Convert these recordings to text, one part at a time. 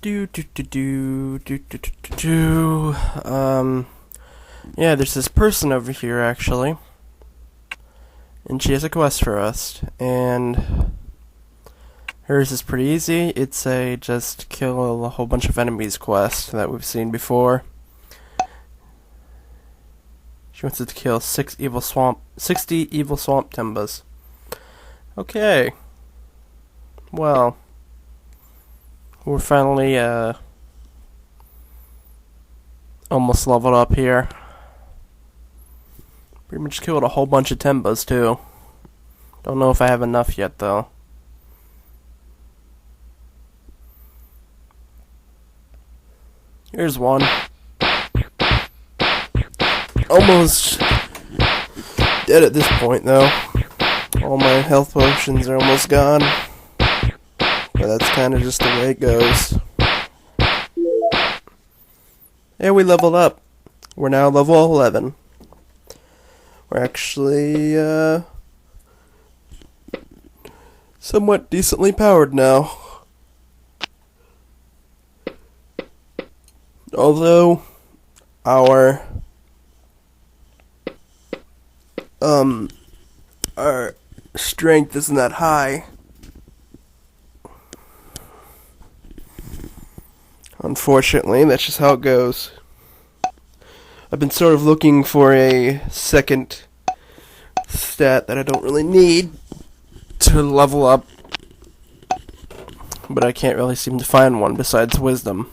Do do do do do do do do do. Yeah, there's this person over here actually, and she has a quest for us. And hers is pretty easy. It's a just kill a whole bunch of enemies quest that we've seen before. She wants us to kill 60 evil swamp tembas. Okay. Well, we're finally almost leveled up here. Pretty much killed a whole bunch of tembas too. Don't know if I have enough yet though. Here's one. Almost dead at this point though. All my health potions are almost gone. But that's kind of just the way it goes. Yeah, we leveled up. We're now level 11. We're actually somewhat decently powered now. Although our strength isn't that high. Unfortunately, that's just how it goes. I've been sort of looking for a second stat that I don't really need to level up, but I can't really seem to find one besides wisdom.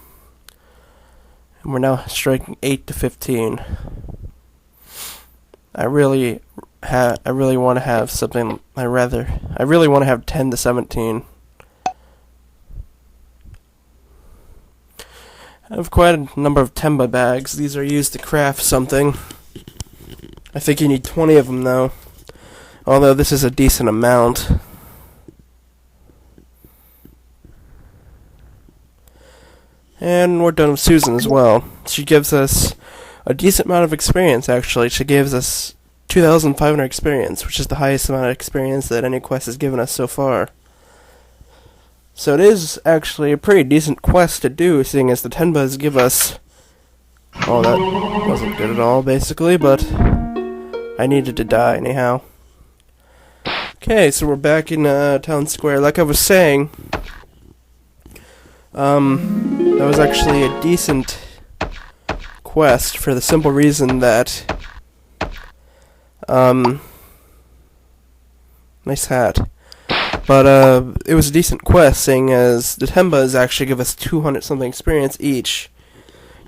And we're now striking 8 to 15. I really want to have something. I really want to have 10 to 17. I have quite a number of temba bags. These are used to craft something. I think you need 20 of them though. Although this is a decent amount. And we're done with Susan as well. She gives us a decent amount of experience actually. She gives us 2,500 experience, which is the highest amount of experience that any quest has given us so far. So it is actually a pretty decent quest to do, seeing as the Tenbas give us... Oh, that wasn't good at all, basically, but I needed to die anyhow. Okay, so we're back in Town Square. Like I was saying, that was actually a decent quest for the simple reason that... nice hat. But it was a decent quest, seeing as the Tembas actually give us 200 something experience each,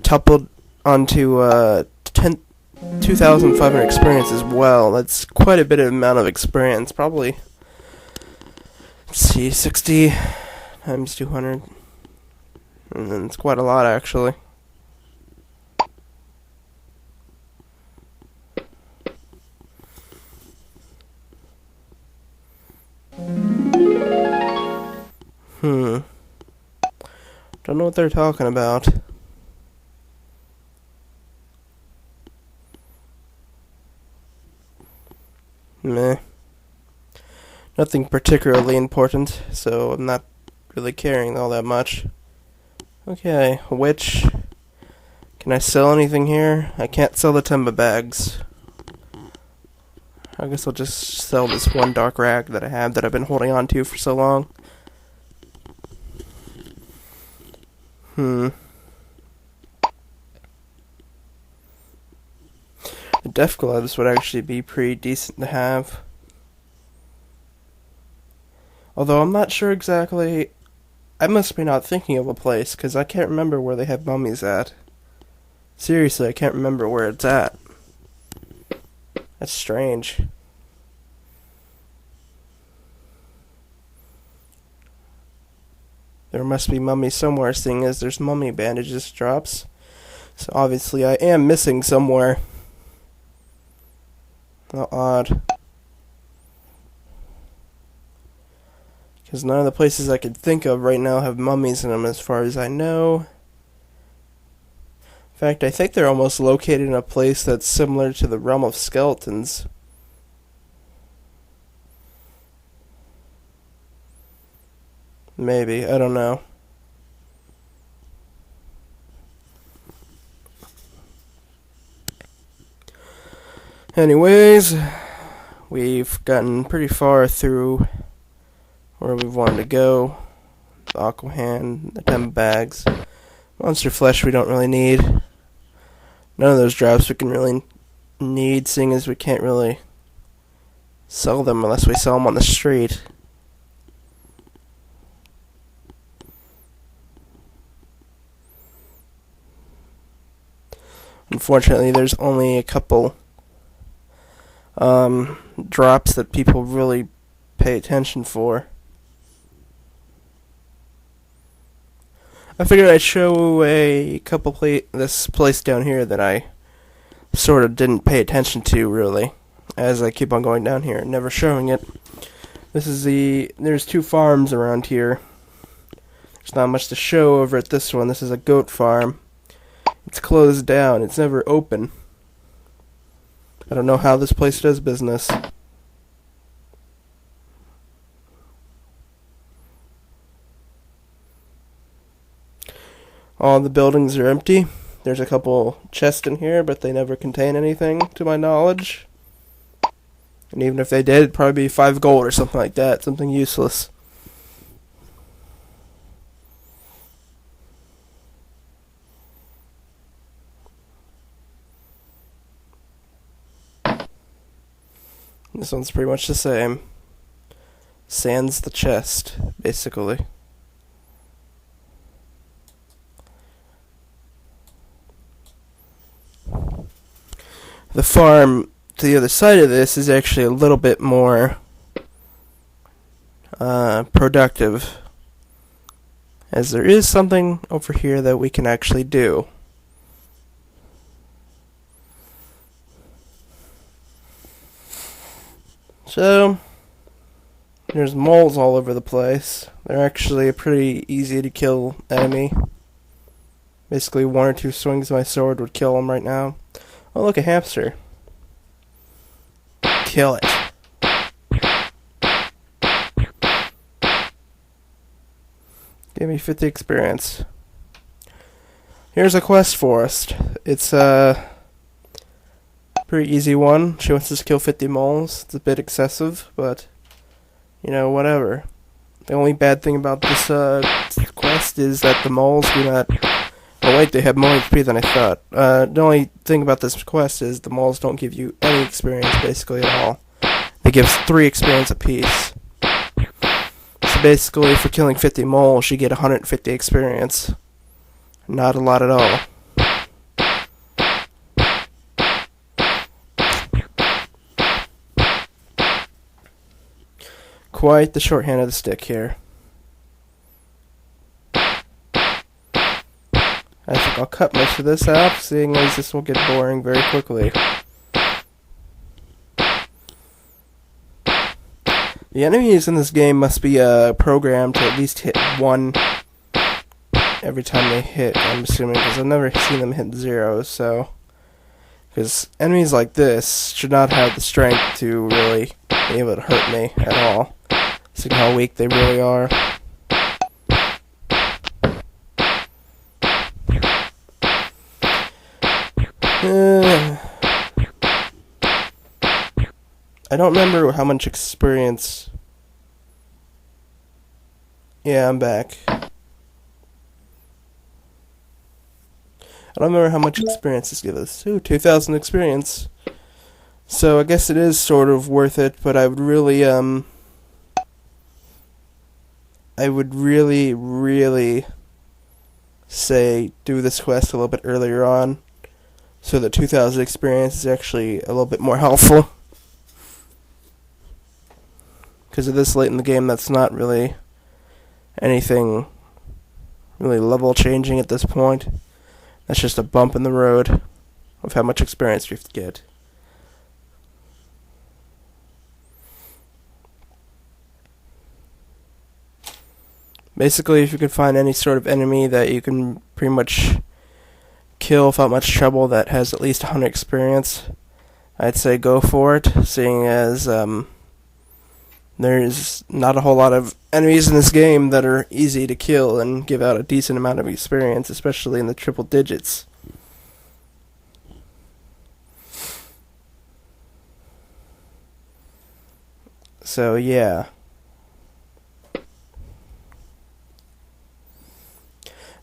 coupled onto 2,500 experience as well. That's quite a bit of amount of experience. Probably, let's see, 60 times 200, and then it's quite a lot actually. Don't know what they're talking about. Meh. Nothing particularly important, so I'm not really caring all that much. Okay, which... Can I sell anything here? I can't sell the Temba bags. I guess I'll just sell this one dark rag that I have that I've been holding on to for so long. The death gloves would actually be pretty decent to have. Although I'm not sure exactly... I must be not thinking of a place, because I can't remember where they have mummies at. Seriously, I can't remember where it's at. That's strange. There must be mummies somewhere, seeing as there's mummy bandages drops. So obviously I am missing somewhere. How odd. Because none of the places I could think of right now have mummies in them as far as I know. In fact, I think they're almost located in a place that's similar to the realm of skeletons. Maybe, I don't know. Anyways, we've gotten pretty far through where we wanted to go. The aqua hand, the 10 bags. Monster flesh we don't really need. None of those drops we can really need, seeing as we can't really sell them unless we sell them on the street. Unfortunately, there's only a couple drops that people really pay attention for. I figured I'd show a couple this place down here that I sort of didn't pay attention to really, as I keep on going down here and never showing it. There's 2 farms around here. There's not much to show over at this one. This is a goat farm. It's closed down. It's never open. I don't know how this place does business. All the buildings are empty. There's a couple chests in here, but they never contain anything, to my knowledge. And even if they did, it'd probably be 5 gold or something like that. Something useless. This one's pretty much the same. Sans the chest, basically. The farm to the other side of this is actually a little bit more productive, as there is something over here that we can actually do. So, there's moles all over the place. They're actually a pretty easy to kill enemy. Basically 1 or 2 swings of my sword would kill them right now. Oh, look, a hamster. Kill it. Give me 50 experience. Here's a quest forest. It's a pretty easy one. She wants us to kill 50 moles. It's a bit excessive, but, you know, whatever. The only bad thing about this quest is that the moles do not... Oh wait, they have more HP than I thought. The only thing about this quest is the moles don't give you any experience, basically, at all. They give 3 experience apiece. So basically, for killing 50 moles, you get 150 experience. Not a lot at all. Quite the shorthand of the stick here. I think I'll cut most of this out, seeing as this will get boring very quickly. The enemies in this game must be programmed to at least hit 1 every time they hit, I'm assuming, because I've never seen them hit 0, so... Because enemies like this should not have the strength to really be able to hurt me at all. Seeing how weak they really are. I don't remember how much experience... Yeah, I'm back. I don't remember how much experience this gives us. Ooh, 2,000 experience. So I guess it is sort of worth it, but I would really, really say do this quest a little bit earlier on, so that 2,000 experience is actually a little bit more helpful. Because of this late in the game, that's not really anything really level changing at this point. That's just a bump in the road of how much experience you have to get. Basically, if you can find any sort of enemy that you can pretty much kill without much trouble that has at least 100 experience, I'd say go for it, seeing as there's not a whole lot of enemies in this game that are easy to kill and give out a decent amount of experience, especially in the 3 digits. So, yeah.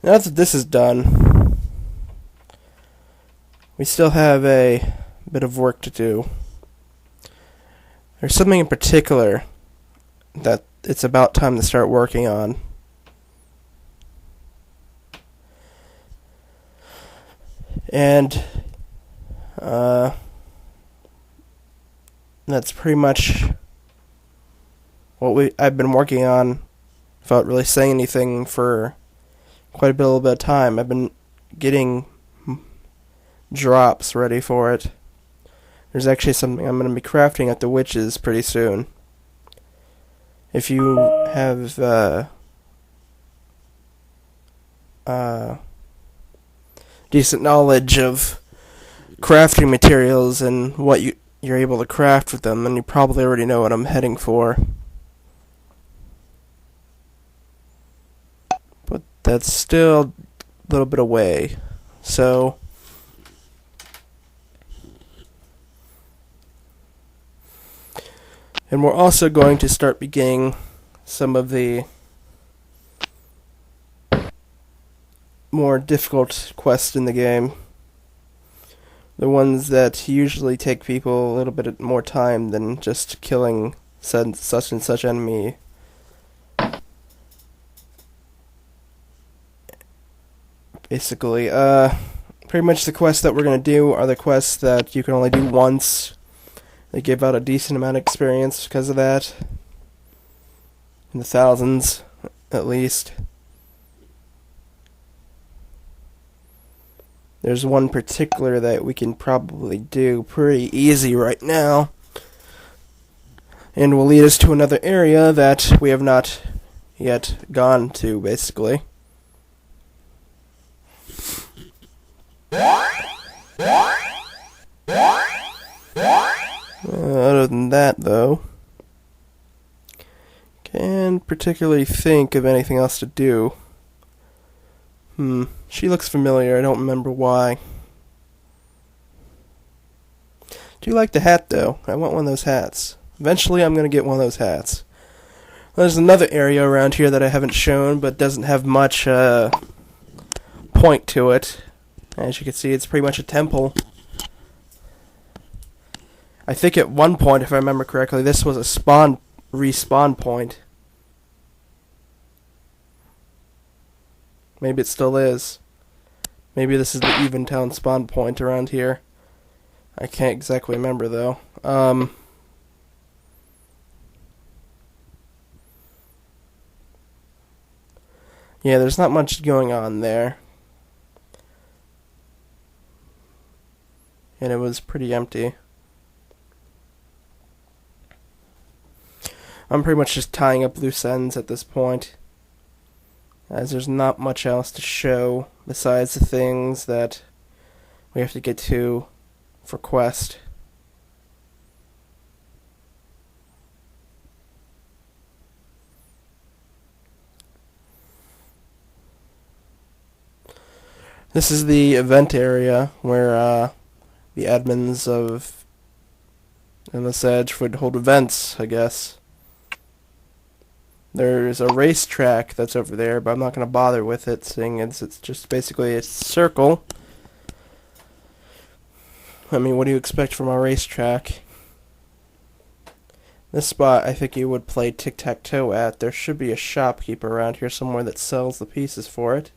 Now that this is done, we still have a bit of work to do. There's something in particular that it's about time to start working on. And that's pretty much what I've been working on without really saying anything for quite a little bit of time. I've been getting drops ready for it. There's actually something I'm going to be crafting at the witches pretty soon. If you have decent knowledge of crafting materials and what you're able to craft with them, then you probably already know what I'm heading for. But that's still a little bit away. So and we're also going to start beginning some of the more difficult quests in the game. The ones that usually take people a little bit more time than just killing such and such enemy. Basically, pretty much the quests that we're going to do are the quests that you can only do once. They give out a decent amount of experience because of that. In the thousands, at least. There's one particular that we can probably do pretty easy right now. And will lead us to another area that we have not yet gone to, basically. Other than that, though, can't particularly think of anything else to do. She looks familiar, I don't remember why. Do you like the hat, though? I want one of those hats. Eventually I'm going to get one of those hats. There's another area around here that I haven't shown, but doesn't have much point to it. As you can see, it's pretty much a temple. I think at one point, if I remember correctly, this was a respawn point. Maybe it still is. Maybe this is the Eventown spawn point around here. I can't exactly remember, though. Yeah, there's not much going on there. And it was pretty empty. I'm pretty much just tying up loose ends at this point, as there's not much else to show besides the things that we have to get to for quest. This is the event area where the admins of Endless Edge would hold events, I guess. There's a racetrack that's over there, but I'm not going to bother with it, seeing it's just basically a circle. I mean, what do you expect from a racetrack? This spot, I think you would play tic-tac-toe at. There should be a shopkeeper around here somewhere that sells the pieces for it.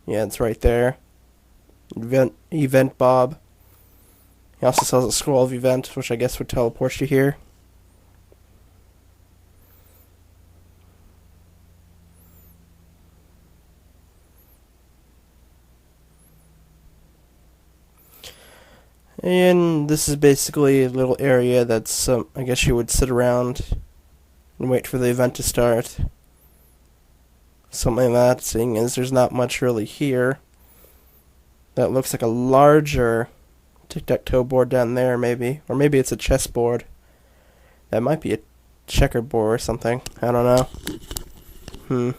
Yeah, it's right there. Event Bob. He also sells a scroll of event, which I guess would teleport you here. And this is basically a little area that's, I guess you would sit around and wait for the event to start. Something like that, seeing as there's not much really here. That looks like a larger tic-tac-toe board down there, maybe. Or maybe it's a chessboard. That might be a checkerboard or something. I don't know.